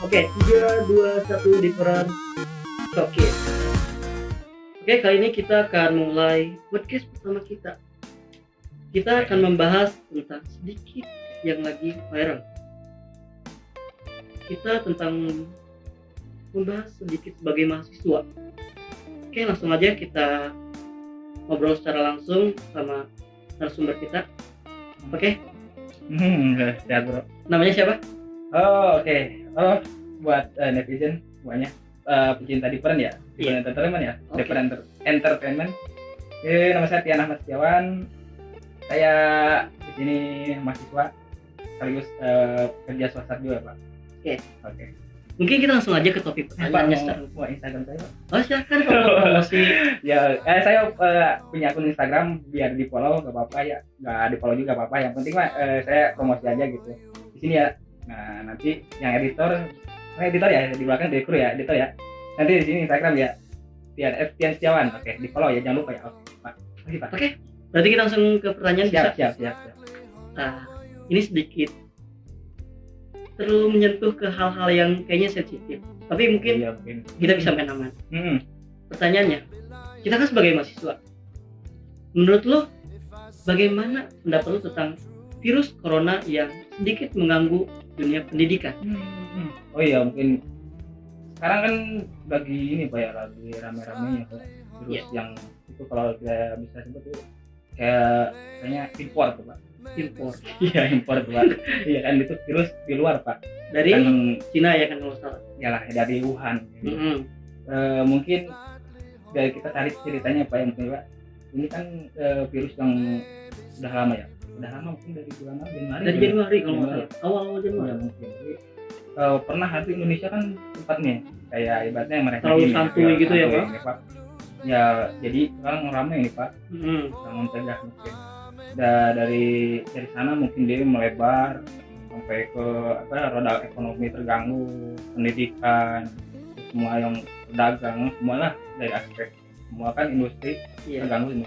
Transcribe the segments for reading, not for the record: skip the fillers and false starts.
Oke, 3, 2, 1 diperan. Oke. Oke, kali ini kita akan mulai podcast pertama kita. Kita akan membahas tentang sedikit yang lagi viral. Kita tentang membahas sedikit sebagai mahasiswa. Oke, langsung aja kita ngobrol secara langsung sama narasumber kita. Oke, Siap bro. namanya siapa? Oh oke. Oh buat netizen semuanya pecinta Different ya, Iya. Different Entertainment ya, Oke. Different Entertainment. Nama saya Tian Ahmad Setiawan. Saya di sini mahasiswa sekaligus kerja swasta juga pak. Oke. Oke. Mungkin kita langsung aja ke topik pertanyaannya sekarang. Wah Instagram saya Pak. Oh, silakan kalau promosi. Ya saya punya akun Instagram biar di follow gak apa-apa ya, nggak di follow juga apa-apa, yang penting mah saya promosi aja gitu di sini ya. Nah nanti yang editor ya di belakang direktur ya, editor ya, nanti di sini Instagram ya Tian Setiawan. Oke, di follow ya, jangan lupa ya. Oke pak. Oke pak. Oke, berarti kita langsung ke pertanyaan. Siap. Nah, ini sedikit terlalu menyentuh ke hal-hal yang kayaknya sensitif, tapi mungkin Iya, mungkin kita bisa main aman. Hmm. Pertanyaannya, kita kan sebagai mahasiswa, menurut lo bagaimana pendapat lo tentang virus corona yang sedikit mengganggu dunia pendidikan? Oh iya, mungkin sekarang kan lagi ini pak ya, lagi rame-ramenya Pak, virus Iya. yang itu kalau kita bisa sebut itu kayaknya impor tuh pak. Impor Iya impor tuh pak. Iya kan, itu virus di luar pak, dari kan Cina ya kan kalau salah. ya lah dari Wuhan. Mm-hmm. Mungkin dari kita tarik ceritanya pak, yang mungkin pak, ini kan virus yang udah lama ya, mungkin dari bulan Januari. Dari Januari kalau nggak Januari. salah, awal Januari. Ya mungkin. Jadi, pernah hati Indonesia kan tempatnya kayak ibaratnya mereka Terlalu santuy gitu ya, Pak? Pak. Ya jadi sekarang ramai nih pak, Mm-hmm. yang mencegah mungkin. Dari sana mungkin dia melebar sampai ke roda ekonomi terganggu, pendidikan, semua yang pedagang, semualah dari aspek semua kan industri Iya. terganggu ini.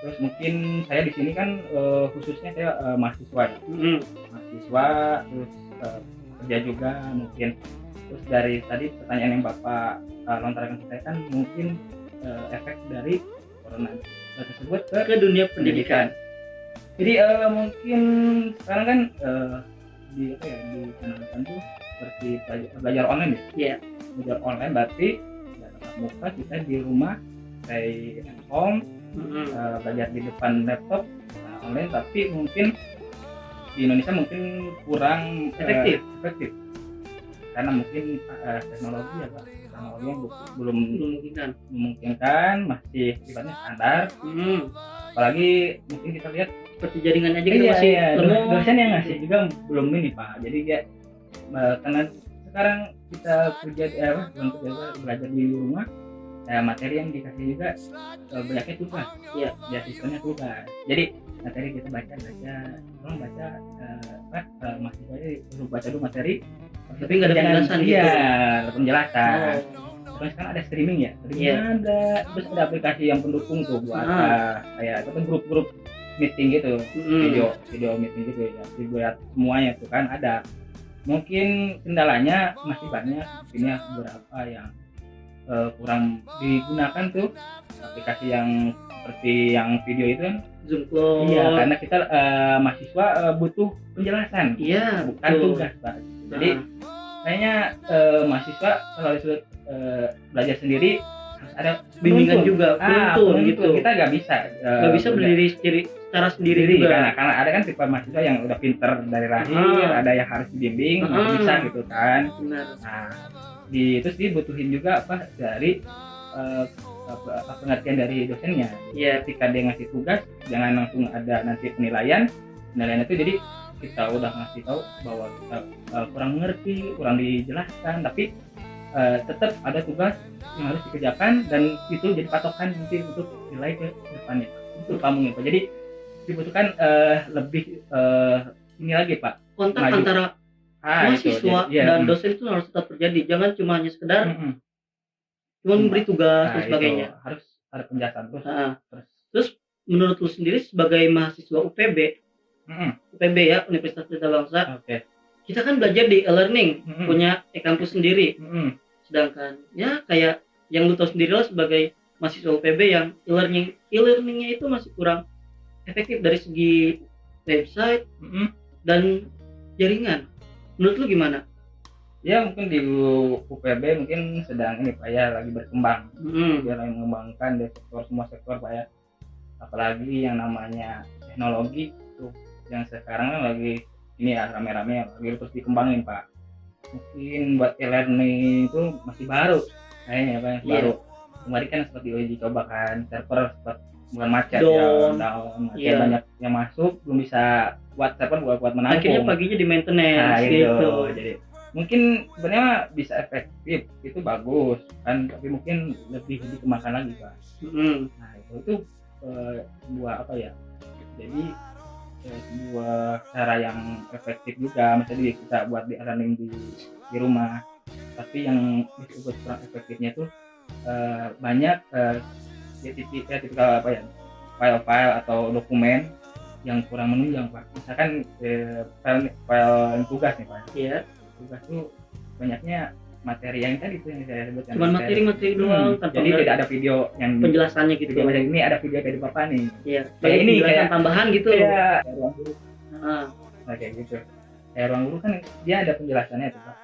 Terus mungkin saya di sini kan khususnya saya mahasiswa ya. Mm-hmm. Mahasiswa terus kerja juga mungkin. Terus dari tadi pertanyaan yang Bapak lontarkan ke saya kan mungkin efek dari corona tersebut Ke dunia pendidikan. Jadi mungkin sekarang kan di dicanangkan tuh seperti belajar online ya. Iya. Belajar online berarti ya, tatap muka, kita di rumah stay at home, Mm-hmm. belajar di depan laptop online, tapi mungkin di Indonesia mungkin kurang efektif karena mungkin teknologi ya pak, teknologi yang belum memungkinkan, masih sifatnya standar. Mm-hmm. Apalagi mungkin kita lihat Seperti jaringan aja kita masih lemah. dosen yang ngasih juga belum ini pak, jadi dia karena sekarang kita belajar di rumah, materi yang dikasih juga banyaknya tugas. Iya. Ya sistemnya tugas, jadi materi kita baca tolong baca mahasiswa suruh baca dulu materi, Tapi nggak ada penjelasan gitu. Iya, ada penjelasan. Oh. Terus kan ada streaming ya, Iya. ada, terus ada aplikasi yang pendukung tuh buat kayak itu kan grup meeting gitu, video meeting gitu ya, buat semuanya tuh kan ada. Mungkin kendalanya masih banyak, mungkinnya beberapa yang kurang digunakan tuh aplikasi yang seperti yang video itu kan. Zoom call. Iya, karena kita mahasiswa butuh penjelasan, Iya, bukan tugas pak. Jadi kayaknya mahasiswa kalau disuruh belajar sendiri harus ada bimbingan juga, penuntun gitu. Kita nggak bisa berdiri secara sendiri juga. karena ada kan tipe mahasiswa yang udah pinter dari lahir, ada yang harus dibimbing, nggak bisa gitu kan. Benar. Nah terus dibutuhin juga apa dari pengertian dari dosennya. Iya. Ketika dia ngasih tugas, jangan langsung ada nanti penilaian itu, jadi kita udah ngasih tahu bahwa kita kurang mengerti, kurang dijelaskan, tapi tetap ada tugas yang harus dikerjakan dan itu jadi patokan nanti untuk nilai ke depannya. Itu kamu Pak. Jadi dibutuhkan lebih ini lagi Pak, kontak antara mahasiswa dan dosen itu harus tetap terjadi, jangan cuma hanya sekedar cuma memberi tugas dan sebagainya. Harus ada penjelasan terus. Terus menurut lu sendiri sebagai mahasiswa UPB ya, Universitas Pelita Bangsa, kita kan belajar di e-learning, Mm-mm. punya e-kampus sendiri. Mm-mm. Sedangkan ya kayak yang lu tahu sendiri lah sebagai mahasiswa UPB yang e-learningnya itu masih kurang efektif dari segi website Mm-mm. dan jaringan. Menurut lu gimana? Ya mungkin di UPB mungkin sedang ini Pak ya, lagi berkembang. Dia lagi mengembangkan di semua sektor Pak ya. Apalagi yang namanya teknologi tuh yang sekarang kan lagi ini ya rame-rame lagi terus dikembangin Pak. Mungkin buat e-learning itu masih baru kayaknya Pak, baru. Kemarin kan sempat diuji coba kan, server sempat bukan macet Down. ya, banyak yang masuk, belum bisa buat server buat menampung. Akhirnya paginya di maintenance gitu. Jadi mungkin sebenarnya bisa efektif, itu bagus kan, tapi mungkin lebih dikembangkan lagi Pak. Nah itu sebuah apa ya, jadi sebuah cara yang efektif juga, misalnya kita buat di learning di rumah, tapi yang disebut kurang efektifnya tuh banyak tipikal apa ya, file-file atau dokumen yang kurang menunjang Pak. Misalkan file tugas nih Pak. Iya. Tugas tuh banyaknya materi yang tadi tuh yang saya sebutkan. Cuman materi doang, tanpa jadi tidak ada video yang penjelasannya gitu. Video ini ada video dari Bapak nih. Iya. Kayak ini kayak tambahan gitu. Kayak ruang guru. Nah, Kayak gitu. Kayak ruang guru kan dia ada penjelasannya tuh Pak.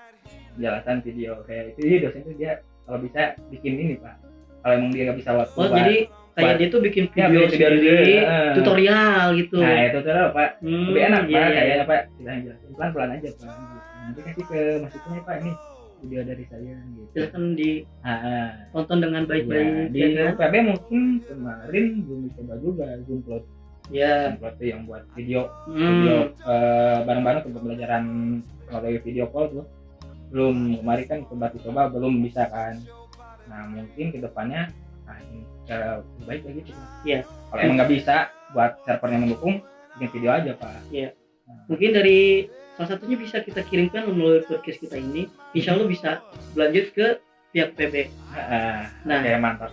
Penjelasan video kayak itu, jadi dosen tuh dia kalau bisa bikin ini Pak. Kalau emang dia nggak bisa waktu. jadi kayak dia tuh bikin video sendiri, tutorial gitu. Nah itu tuh Pak, lebih enak Pak, kayaknya Pak kita jelasin pelan-pelan aja Pak. Nanti kasih ke mahasiswanya Pak, ini video dari saya gitu. Silakan tonton dengan baik-baik. Di UPB mungkin kemarin belum dicoba juga Zoomplot. Ya. Zoomplot itu yang buat video bareng-bareng untuk pembelajaran melalui video call tuh. Belum, kemarin kan coba belum bisa kan. Nah mungkin kedepannya baik kayak gitu. Iya. Kalau emang nggak bisa buat servernya mendukung, bikin video aja Pak. Iya. Mungkin dari salah satunya bisa kita kirimkan melalui podcast kita ini. Insya Allah bisa berlanjut ke pihak PB. Nah, kayak mantap.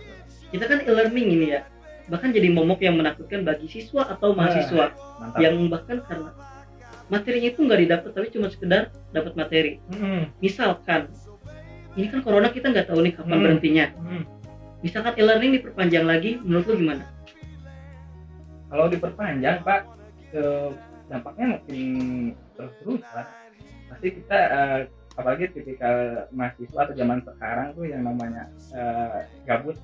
Kita kan e-learning ini ya. Bahkan jadi momok yang menakutkan bagi siswa atau mahasiswa yang bahkan karena materinya itu nggak didapat tapi cuma sekedar dapat materi. Misalkan ini kan corona, kita nggak tahu nih kapan berhentinya. Misalkan e-learning diperpanjang lagi, menurut lu gimana? Kalau diperpanjang Pak, dampaknya makin terus Pak. Pasti kita apalagi tipikal mahasiswa atau zaman sekarang tuh yang namanya gabut,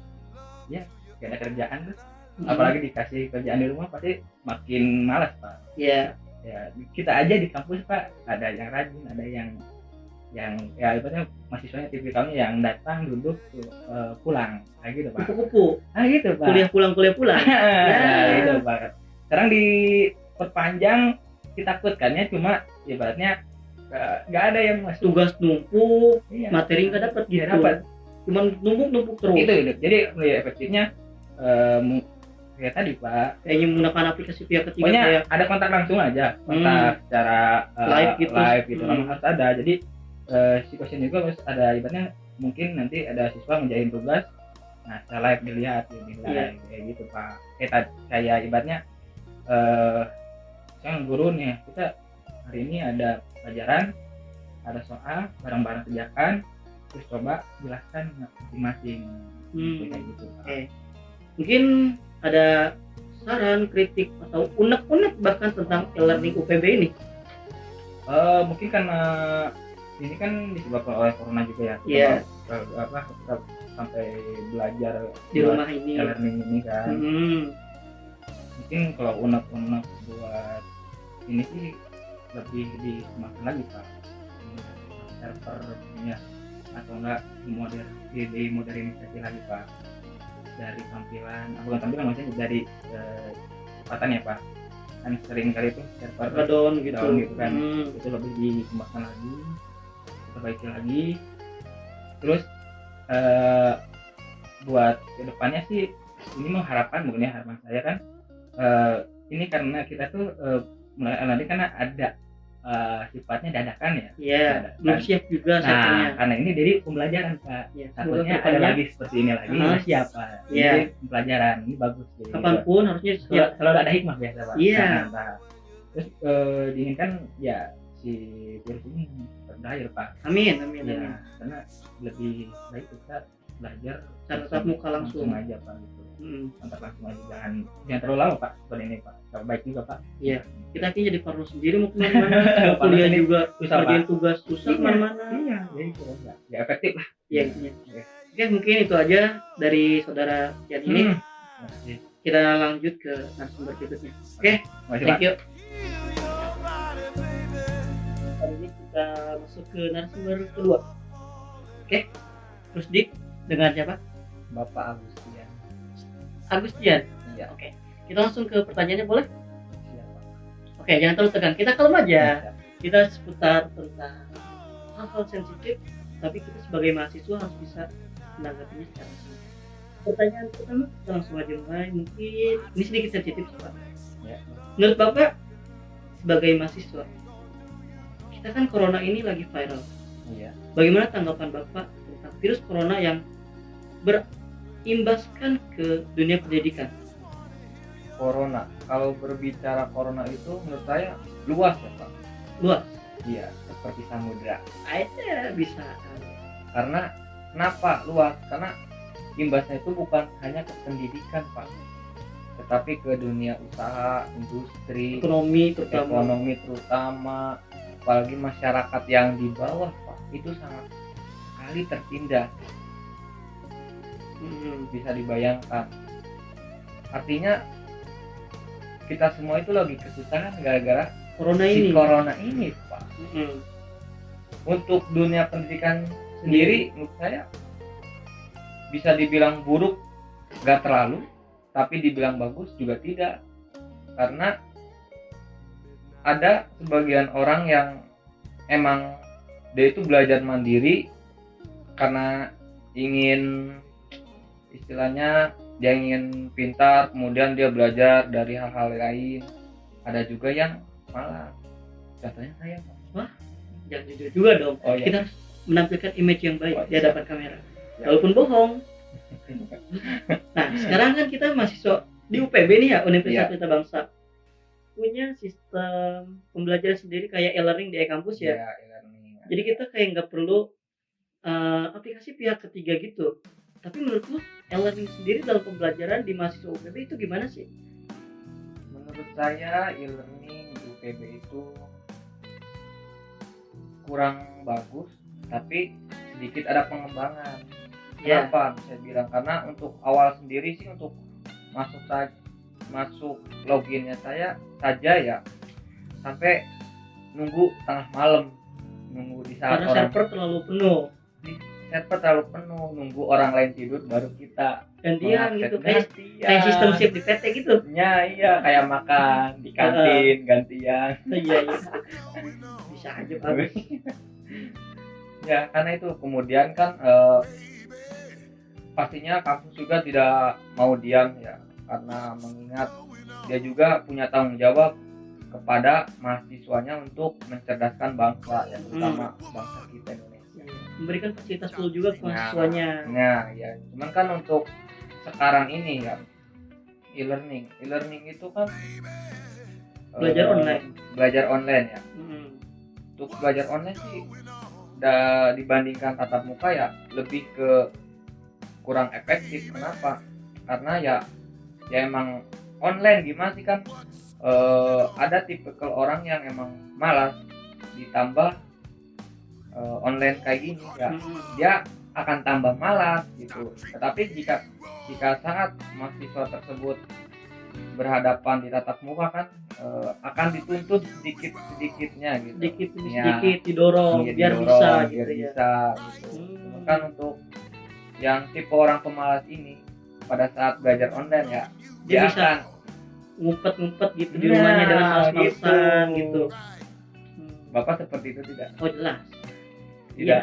ya gak ada kerjaan tuh. Apalagi dikasih kerjaan di rumah pasti makin malas Pak. Iya. Ya kita aja di kampus Pak, ada yang rajin, ada yang ya ibaratnya mahasiswanya tipikalnya yang datang duduk pulang kayak gitu Pak. Kupu-kupu. Gitu Pak. Kuliah pulang. Ya gitu Pak. Sekarang diperpanjang ditakutkannya cuma ibaratnya nggak ada yang masuk, tugas numpuk, materi nggak dapat gitu. Cuman numpuk terus. Gitu. Jadi efektifnya kayak tadi Pak, kayaknya menggunakan aplikasi pihak ketiga. Pokoknya ada kontak langsung aja, kontak secara live gitu. Harus ada. Jadi si dosen juga harus ada, ibaratnya mungkin nanti ada siswa ngerjain tugas, nah secara live dilihat kayak gitu Pak. Kayak ibaratnya misalnya guru nih, kita hari ini ada pelajaran, ada soal bareng-bareng kerjakan, terus coba jelaskan masing-masing kayak gitu Pak. Mungkin ada saran, kritik atau unek-unek bahkan tentang e-learning UPB ini? Mungkin karena ini kan disebabkan oleh corona juga ya. Iya. Kita sampai belajar di rumah ini, e-learning ini kan. Mungkin kalau unek-unek buat ini sih lebih dimakan lagi Pak. Servernya atau enggak dimodernisasi lagi Pak. Dari tampilan, bukan tampilan maksudnya dari kecepatan ya Pak. Kan sering kali itu server down gitu kan. Itu lebih dikembangkan lagi, diperbaiki lagi. Terus buat kedepannya sih ini mengharapkan, mungkin ya harapan saya kan ini karena kita tuh mulai nanti karena ada sifatnya dadakan ya. Iya. Belum siap juga nah, karena ini dari pembelajaran Pak. Ya, takutnya ada lagi seperti ini lagi nggak siap Pak. Jadi pembelajaran ini bagus. Jadi, kapanpun harusnya siap. Selalu ada hikmah biasa Pak. Iya. Terus diinginkan ya si virus ini berakhir Pak. Amin, amin, Ya, amin. karena lebih baik kita belajar Tatap muka langsung. aja Pak gitu. Kontak langsung aja, jangan terlalu lama Pak seperti ini Pak. Baik juga Pak. Iya. Kita akhirnya jadi parno sendiri mau kemana-mana, mau Parno kuliah sendiri, juga, susah, kerjain Pak. tugas susah Iya. kemana-mana. Iya, jadi ya efektif lah. Iya, intinya. Oke. Oke, mungkin itu aja dari saudara Kian ini. Oke. Kita lanjut ke narasumber berikutnya. Oke, Makasih, Pak. thank you. Kali ini kita masuk ke narasumber kedua. Oke, terus Dik dengan siapa? Bapak Agustian. Agustian. Iya. Oke, kita langsung ke pertanyaannya boleh? Siapa? Oke, jangan terlalu tegang. Kita kalem aja. Iya. Kita seputar tentang hal-hal sensitif, tapi kita sebagai mahasiswa harus bisa menanggapinya secara santai. Pertanyaan pertama, kita langsung aja mulai. Mungkin ini sedikit sensitif sih, Pak. Ya. Menurut Bapak sebagai mahasiswa, kita kan corona ini lagi viral. Iya. Bagaimana tanggapan Bapak tentang virus corona yang berimbaskan ke dunia pendidikan? Corona, kalau berbicara corona itu menurut saya luas ya Pak. Luas. Iya, seperti samudra. Aja bisa. Karena kenapa luas? Karena imbasnya itu bukan hanya ke pendidikan Pak, tetapi ke dunia usaha, industri, Ekonomi terutama. ekonomi terutama, apalagi masyarakat yang di bawah Pak, itu sangat sekali tertindas. Bisa dibayangkan. Artinya kita semua itu lagi kesusahan gara-gara Corona si ini. corona ini Pak. Mm-mm. Untuk dunia pendidikan sendiri menurut saya bisa dibilang buruk gak terlalu, tapi dibilang bagus juga tidak, karena ada sebagian orang yang emang dia itu belajar mandiri karena ingin, istilahnya dia ingin pintar, kemudian dia belajar dari hal-hal lain. Ada juga yang malah, contohnya saya Pak. Jangan jujur juga dong. Oh, iya. Kita harus menampilkan image yang baik Oh, di hadapan kamera. Ya. Walaupun bohong. Nah, sekarang kan kita mahasiswa di UPB nih ya, Universitas Iya. Pelita Bangsa. Punya sistem pembelajaran sendiri kayak e-learning di e-kampus ya. Ya, e-learning. Jadi kita kayak nggak perlu aplikasi pihak ketiga gitu. Tapi menurut lu e-learning sendiri dalam pembelajaran di mahasiswa UPB itu gimana sih? Menurut saya e-learning di UPB itu kurang bagus, tapi sedikit ada pengembangan. Ya. Kenapa bisa bilang? Karena untuk awal sendiri sih, untuk masuk loginnya saya saja ya sampai nunggu tengah malam, nunggu di saat Karena orang server terlalu penuh. server terlalu penuh, nunggu orang lain tidur baru kita Gantian gitu kayak gantian. sistem shift di PT gitu. Ya, iya, kayak makan di kantin gantian. Iya. Bisa aja bagus. Ya, karena itu kemudian kan pastinya kampus juga tidak mau diam ya, karena mengingat dia juga punya tanggung jawab kepada mahasiswanya untuk mencerdaskan bangsa, yang terutama bangsa kita Indonesia. Memberikan fasilitas full juga ke mahasiswanya. Nah, ya, cuman kan untuk sekarang ini ya e-learning itu kan belajar online ya. Untuk belajar online sih dibandingkan tatap muka ya lebih ke kurang efektif. Kenapa? Karena ya emang online gimana sih kan, ada tipikal orang yang emang malas, ditambah online kayak gini ya dia akan tambah malas gitu. Tetapi jika saat mahasiswa tersebut berhadapan di tatap muka kan akan dituntut sedikitnya gitu, sedikit didorong biar bisa gitu ya. Kan untuk yang tipe orang pemalas ini pada saat belajar online ya dia dia bisa akan ngumpet gitu di rumahnya dengan malas-malasan gitu. Bapak seperti itu tidak? Oh jelas. Tidak.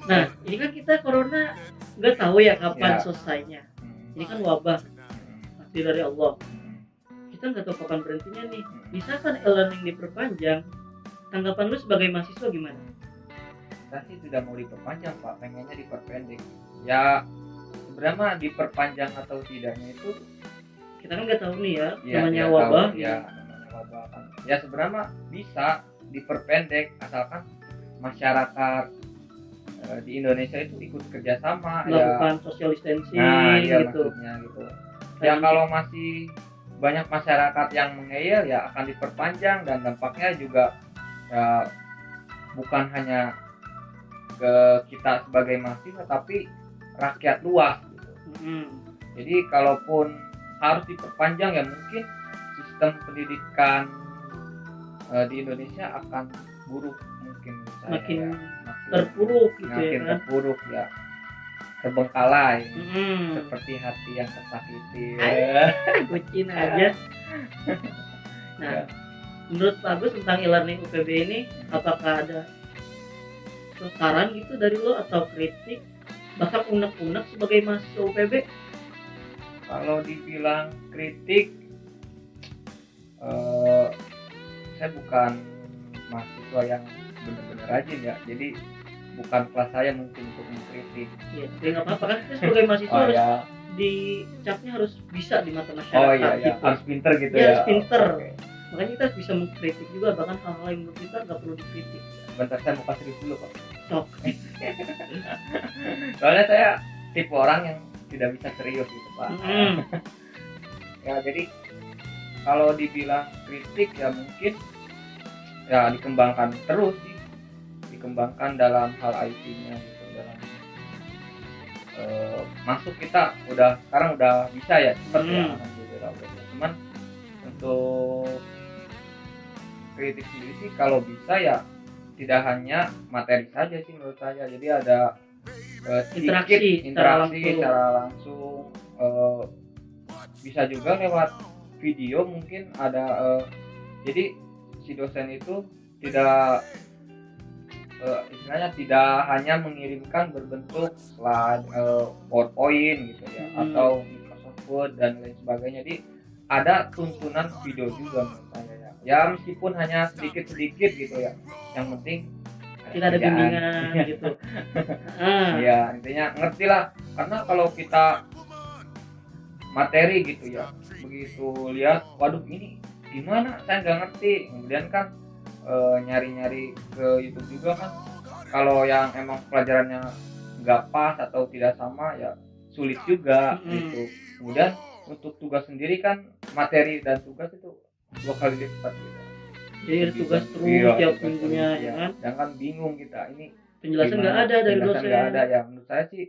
Nah ini kan kita corona nggak tahu ya kapan Ya. selesainya. Ini kan wabah pasti dari Allah. Kita nggak tahu kapan berhentinya nih. Misalkan e-learning diperpanjang, tanggapan lu sebagai mahasiswa gimana? Saya sih tidak mau diperpanjang Pak, pengennya diperpendek. Ya sebenarnya mah diperpanjang atau tidaknya itu Kita kan nggak tahu nih ya, ya namanya tidak wabah. tahu, ya wabah kan. Ya sebenarnya mah bisa diperpendek asalkan masyarakat di Indonesia itu ikut kerjasama melakukan ya. social distancing Nah iya gitu. maksudnya gitu. Ya kalau masih banyak masyarakat yang mengeyel ya akan diperpanjang dan dampaknya juga ya bukan hanya ke kita sebagai mahasiswa tapi rakyat luas gitu. Jadi kalaupun harus diperpanjang ya mungkin sistem pendidikan di Indonesia akan buruk mungkin menurut saya, makin ya. terpuruk gitu Makin ya kan. terpuruk ya, terbengkalai Mm-mm. seperti hati yang tersakiti. Kucing aja. Nah, Ya. menurut Pak Agus tentang e-learning UPB ini, apakah ada saran gitu dari lo atau kritik, bahkan unek-unek sebagai mahasiswa UPB? Kalau dibilang kritik, saya bukan mahasiswa yang benar-benar rajin ya, jadi bukan kelas saya mungkin untuk mengkritik. Ya, tapi nggak apa-apa kan kita sebagai mahasiswa Oh harus ya, dicapnya harus bisa di mata masyarakat. oh iya ya, gitu. harus pinter gitu Iya, ya. harus pinter. Oke. Makanya kita harus bisa mengkritik juga, bahkan hal-hal yang menurut kita nggak perlu dikritik. Bentar saya buka serius dulu Pak. Sok. Soalnya saya tipe orang yang tidak bisa serius gitu Pak. Mm. Ya jadi kalau dibilang kritik ya mungkin ya dikembangkan terus sih, dikembangkan dalam hal IT-nya gitu, dalam masuk kita sekarang udah bisa ya cepet ya alhamdulillah. Cuman untuk kritik sendiri sih kalau bisa ya tidak hanya materi saja sih menurut saya, jadi ada sedikit interaksi secara langsung, bisa juga lewat video mungkin ada jadi si dosen itu tidak istilahnya tidak hanya mengirimkan berbentuk slide, PowerPoint gitu ya, atau Microsoft Word dan lain sebagainya. Jadi ada tuntunan video juga menurut saya ya. Ya meskipun hanya sedikit-sedikit gitu ya. Yang penting tidak ada bimbingan gitu. Ya intinya ngerti lah, karena kalau kita materi gitu ya, begitu lihat waduh ini gimana saya nggak ngerti, kemudian kan nyari-nyari ke YouTube juga kan, kalau yang emang pelajarannya nggak pas atau tidak sama ya sulit juga gitu. Kemudian untuk tugas sendiri kan materi dan tugas itu 2 kali lipat gitu. Jadi ada tugas terus tiap minggunya ya kan. Jangan bingung kita ini penjelasan nggak ada dari dosen. Nggak ada ya. Menurut saya sih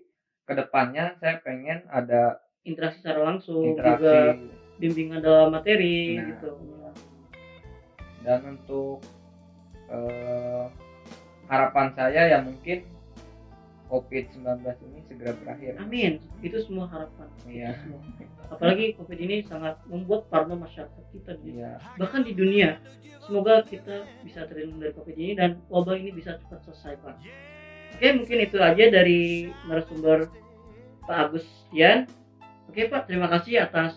kedepannya saya pengen ada interaksi secara langsung, juga bimbingan dalam materi gitu. Dan untuk harapan saya ya mungkin COVID-19 ini segera berakhir. Amin. Itu semua harapan. Iya. Semua. Apalagi COVID ini sangat membuat parno masyarakat kita bahkan di dunia. Semoga kita bisa terhindar dari COVID ini dan wabah ini bisa cepat selesai, Pak. Oke, mungkin itu aja dari narasumber Pak Agus Yan. Oke, Pak, terima kasih atas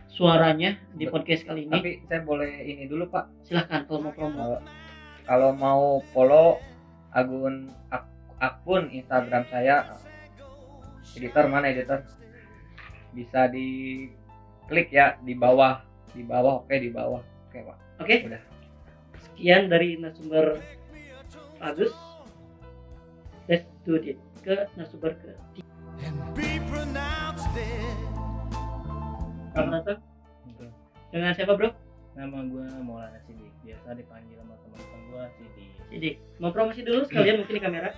suaranya di podcast kali ini. Tapi saya boleh ini dulu, Pak. Silahkan kalau mau promo. Kalau mau follow akun Instagram saya, editor mana editor? Bisa diklik ya di bawah. Oke, di bawah. Oke, Pak. Oke. Udah. Sekian dari narasumber Agus. Let's do it. Ke narasumber ke. Selamat datang. Dengan siapa, Bro? Nama gue Maulana Sidik, biasa dipanggil sama teman-teman gue Sidik. Mau promosi dulu sekalian mungkin di kamera?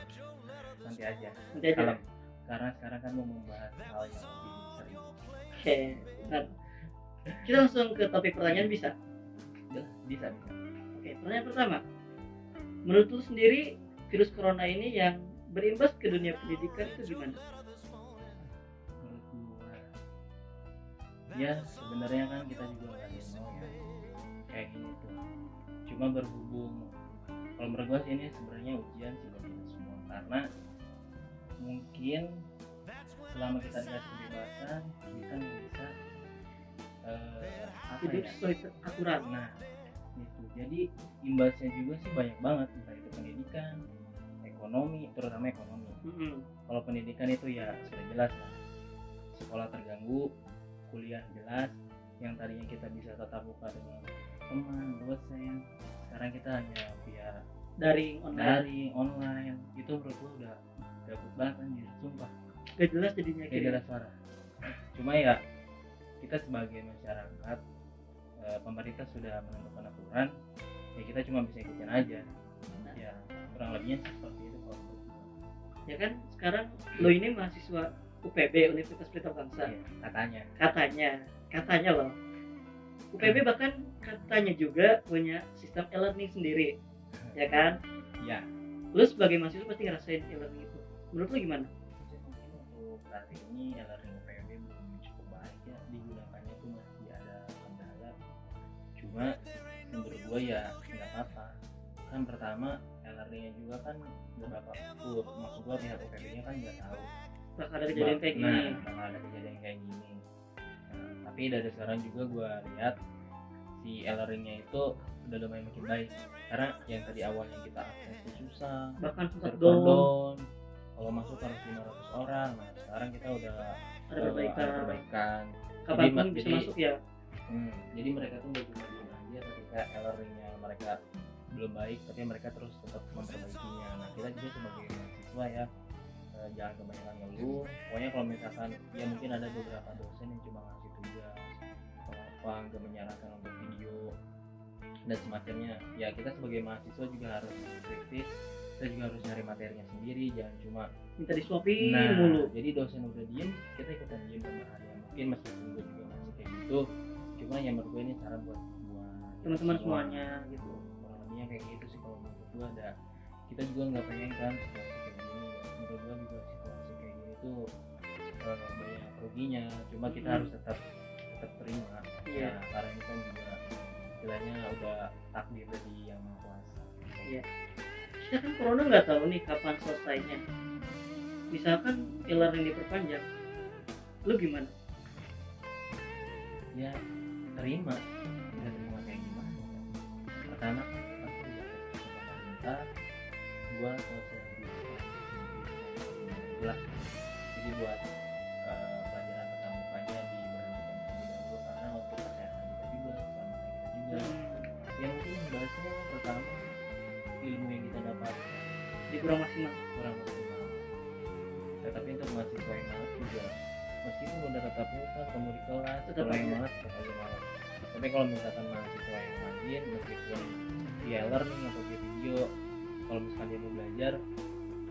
Nanti aja. Kalem. Karena sekarang kan mau membahas hal yang lebih serius. Oke, nah, kita langsung ke topik pertanyaan bisa? Bisa. Oke, pertanyaan pertama. Menurut lu sendiri virus corona ini yang berimbas ke dunia pendidikan itu gimana? Menurut gue, ya sebenarnya kan kita juga nggak mau ya kayak gini tuh. Cuma berhubung, kalau menurut gue sih ini sebenarnya ujian sih buat kita semua, karena mungkin selama kita dikasih kebebasan kita bisa hidup sesuai aturan. Nah itu jadi imbasnya juga sih banyak banget, entah itu pendidikan, ekonomi, terutama ekonomi. Kalau pendidikan itu ya sudah jelas lah, sekolah terganggu, kuliah jelas, yang tadinya kita bisa tatap muka dengan teman, dosen. Sekarang kita hanya via daring online. Itu menurut gua udah gabut banget anjir, sumpah. gak jelas jadinya Kayak jelas suara. Cuma ya kita sebagai masyarakat, pemerintah sudah menentukan aturan, ya kita cuma bisa ikutin aja. Ya kurang lebihnya sih seperti itu kalau menurut gua. Ya kan sekarang lo ini mahasiswa UPB, Universitas Pelita Bangsa. Iya, Katanya loh. UPB bahkan katanya juga punya sistem e-learning sendiri, ya kan? Iya. Lu sebagai mahasiswa pasti ngerasain e-learning itu. Menurut lu gimana? Mungkin untuk saat ini e-learning UPB belum cukup baik ya, digunakannya tuh masih ada kendala. Cuma menurut gua ya nggak apa-apa. Kan pertama e-learningnya juga kan beberapa maksud gua pihak UPB-nya kan nggak tahu Bakal ada kejadian kayak gini. bakal ada kejadian kayak gini. Nah, tapi dari sekarang juga gua lihat si e-learningnya itu udah lumayan makin baik, karena yang tadi awalnya kita akses itu susah, Bahkan sempat server down. down, kalau masuk harus 500 orang. Nah sekarang kita udah Ada perbaikan. Kapanpun bisa masuk ya. Jadi mereka tuh gak cuma diem aja ketika e-learningnya mereka belum baik, tapi mereka terus tetap memperbaikinya. Nah kita juga sebagai mahasiswa ya, jangan kebanyakan ngeluh. Pokoknya kalau misalkan ya mungkin ada beberapa dosen yang cuma ngasih tugas atau apa, nggak menyarankan untuk video dan semacamnya, ya kita sebagai mahasiswa juga harus kritis. Kita juga harus nyari materinya sendiri, jangan cuma Minta disuapin nah mulu. jadi dosen udah diem, kita ikutan diem tambahan. Ya mungkin meskipun gue juga masih kayak gitu, cuma yang menurut gue ini saran buat Teman-teman semuanya gitu. kurang lebihnya kayak gitu sih kalau menurut gue. Ada kita juga nggak pengen kan situasi kayak gini. Menurut gue juga situasi kayak gini tuh banyak ruginya, cuma kita harus tetap terima. Iya. Ya, karena ini kan juga istilahnya udah takdir dari yang maha kuasa. Iya. Kita kan corona nggak tahu nih kapan selesainya. Misalkan e-learning diperpanjang, lu gimana? Ya terima kayak gimana kan. Pertama kan pasti udah ke pemerintah, gua selesai jelas. Jadi buat pelajaran tatap mukanya diberhentikan terlebih dahulu karena untuk kesehatan kita juga, keselamatan kita juga. Ya mungkin bahasnya pertama ilmu yang kita dapat Kurang maksimal. Tetapi untuk mahasiswa yang malas juga, meskipun udah tetap muka ketemu di kelas, Tetap kalau yang aja. malas tetap aja malas. Tapi kalau misalkan mahasiswa yang rajin, meskipun via learning atau via video, kalau misalkan dia mau belajar,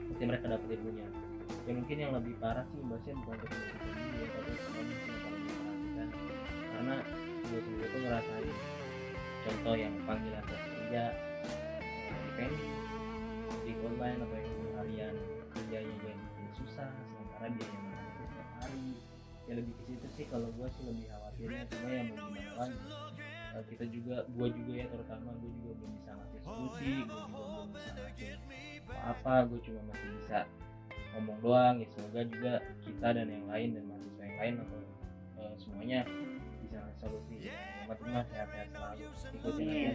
pasti mereka dapat ilmunya. Ya mungkin yang lebih parah sih bahasnya bukan ke pendidikan dulu ya, tapi semuanya sih yang paling diperhatikan. Karena gue sendiri tuh ngerasain contoh yang panggilan kerja di pending, di online atau yang harian kerjanya jadi susah, sementara biaya makan itu setiap hari. Ya lebih ke situ sih kalau gue sih lebih khawatirnya. Cuma ya mau gimana lagi, kita juga, gue juga ya terutama, gue juga belum bisa ngasih solusi, gue juga belum bisa ngasih apa, gue cuma masih bisa ngomong doang. Ya semoga juga kita dan yang lain dan mahasiswa yang lain atau semuanya bisa ngasih solusi. Yang penting mah sehat-sehat selalu, ikutin aja.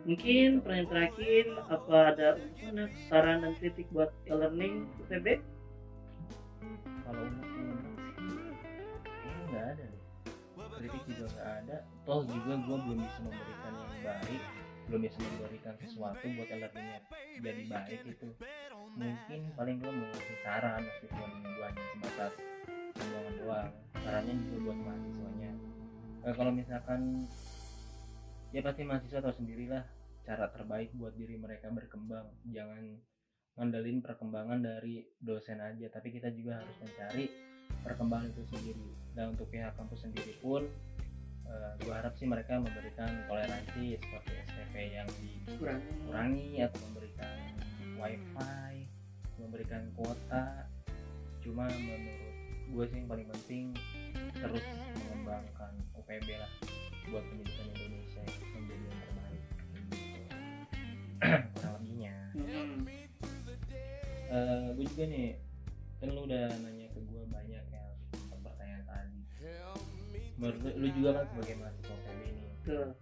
Mungkin pertanyaan terakhir, apa ada saran dan kritik buat e-learning UPB? Kalau unek-unek sih kayaknya nggak ada deh, kritik juga nggak ada. Toh juga gue belum bisa memberikan yang baik, belum bisa memberikan sesuatu buat e-learningnya jadi baik. Itu mungkin paling gue mau ngasih saran, meskipun gue hanya sebatas ngomong doang. Sarannya juga buat mahasiswanya, kalau misalkan ya pasti mahasiswa tahu sendirilah cara terbaik buat diri mereka berkembang. Jangan ngandelin perkembangan dari dosen aja, tapi kita juga harus mencari perkembangan itu sendiri. Dan untuk pihak kampus sendiri pun gue harap sih mereka memberikan toleransi seperti SPP yang dikurangi atau memberikan wifi, memberikan kuota. Cuma menurut gue sih yang paling penting terus mengembangkan UPB lah buat pendidikan Indonesia menjadi yang terbaik. Kurang lebihnya. Gue juga nih, kan lu udah nanya ke gue banyak ya pertanyaan tadi. Menurut lu juga kan sebagai mahasiswa UPB ini,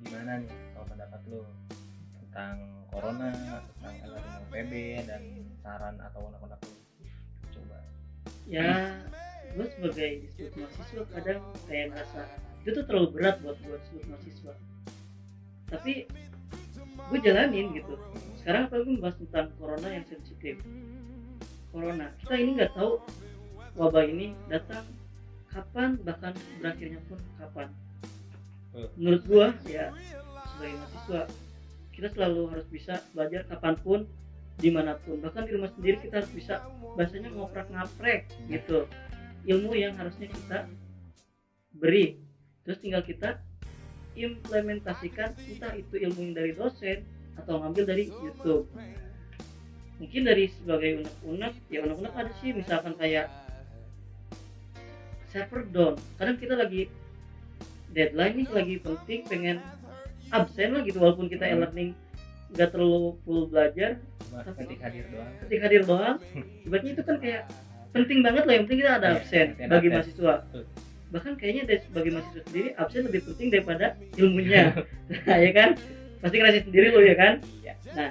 gimana nih kalau pendapat lu tentang corona, tentang e-learning UPB, dan saran atau unek-unek lu? Coba. Ya, gue sebagai mahasiswa kadang kayak ngerasa itu tuh terlalu berat buat seluruh mahasiswa, tapi gue jalanin gitu. Sekarang apalagi membahas tentang corona yang sensitif. Corona, kita ini nggak tahu wabah ini datang kapan, bahkan berakhirnya pun kapan. Menurut gua ya, sebagai mahasiswa kita selalu harus bisa belajar kapanpun, dimanapun, bahkan di rumah sendiri kita harus bisa bahasanya ngoprak-ngaprek gitu ilmu yang harusnya kita beri, terus tinggal kita implementasikan, entah itu ilmu yang dari dosen atau ngambil dari YouTube. Mungkin dari sebagai unek-unek, ya unek-unek ada sih, misalkan kayak server down, kadang kita lagi deadline nih, lagi penting, pengen absen lah gitu, walaupun kita e-learning nggak terlalu full belajar, tapi ketika hadir doang ibaratnya itu kan kayak penting banget lah, yang penting kita ada absen bagi mahasiswa. Bahkan kayaknya dari sebagai mahasiswa sendiri absen lebih penting daripada ilmunya. Nah ya kan, pasti ngerasain sendiri lo ya kan. Nah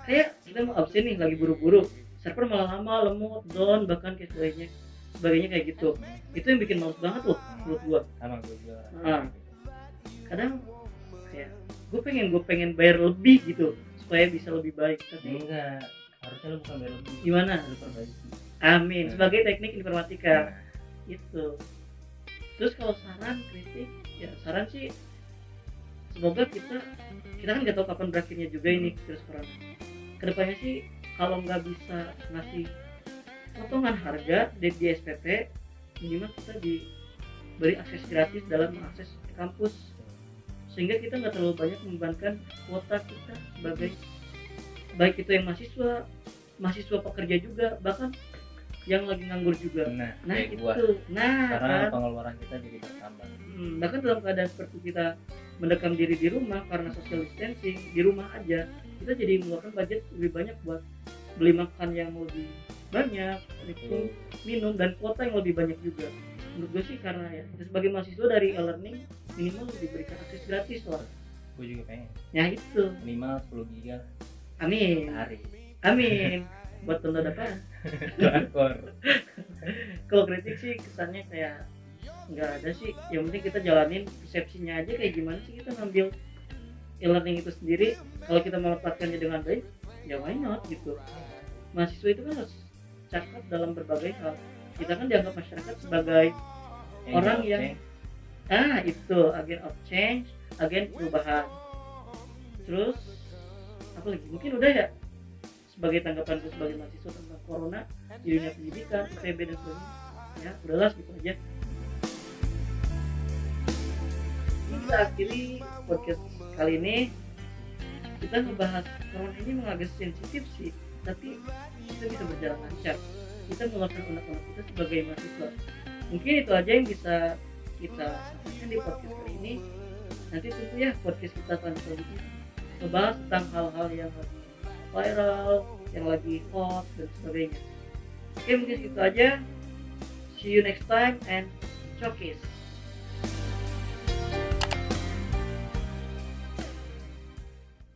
kayak kita mau absen nih, lagi buru-buru, server malah lama, lemot, down, bahkan kayak sebagainya kayak gitu. Itu yang bikin males banget loh menurut gua. Sama gue juga. Kadang kayak gue pengen bayar lebih gitu supaya bisa lebih baik, tapi Enggak, harusnya lu bukan bayar lebih. gimana? Lu perbaiki. Amin. Sebagai teknik informatika itu. Terus kalau saran kritik, ya saran sih semoga kita kan nggak tahu kapan berakhirnya juga ini virus corona. Kedepannya sih kalau nggak bisa ngasih potongan harga di SPP, minimal kita diberi akses gratis dalam mengakses kampus, sehingga kita nggak terlalu banyak membebankan kuota kita sebagai, baik itu yang mahasiswa pekerja juga, bahkan yang lagi nganggur juga. Nah kayak itu gua. Karena pengeluaran kita jadi bertambah. Bahkan dalam keadaan seperti kita mendekam diri di rumah karena social distancing, di rumah aja kita jadi mengeluarkan budget lebih banyak buat beli makan yang lebih banyak, itu minum, dan kuota yang lebih banyak juga. Menurut gue sih karena ya kita sebagai mahasiswa dari e-learning minimal diberikan akses gratis lah. Gue juga pengen. Ya itu. Minimal 10 giga Amin. sehari. Amin. Buat download apa? Drakor. Kalau kritik sih kesannya kayak nggak ada sih. Yang penting kita jalanin persepsinya aja, kayak gimana sih kita ngambil e-learning itu sendiri. Kalau kita memanfaatkannya dengan baik, ya why not gitu. Mahasiswa itu kan harus cakap dalam berbagai hal. Kita kan dianggap masyarakat sebagai orang yang itu agen of change, agen perubahan. Terus apa lagi? Mungkin udah ya sebagai tanggapan gue sebagai mahasiswa tentang corona di dunia pendidikan, IPB dan sebagainya. Ya udahlah gitu aja. Ini kita akhiri podcast kali ini. Kita ngebahas corona ini memang agak sensitif sih, tapi kita bisa berjalan lancar. Kita mengeluarkan unek-unek kita sebagai mahasiswa. Mungkin itu aja yang bisa kita sampaikan di podcast kali ini. Nanti tentu ya podcast kita selanjutnya membahas tentang hal-hal yang lagi viral, yang lagi hot dan sebagainya. Oke, mungkin itu aja. See you next time and Chokis.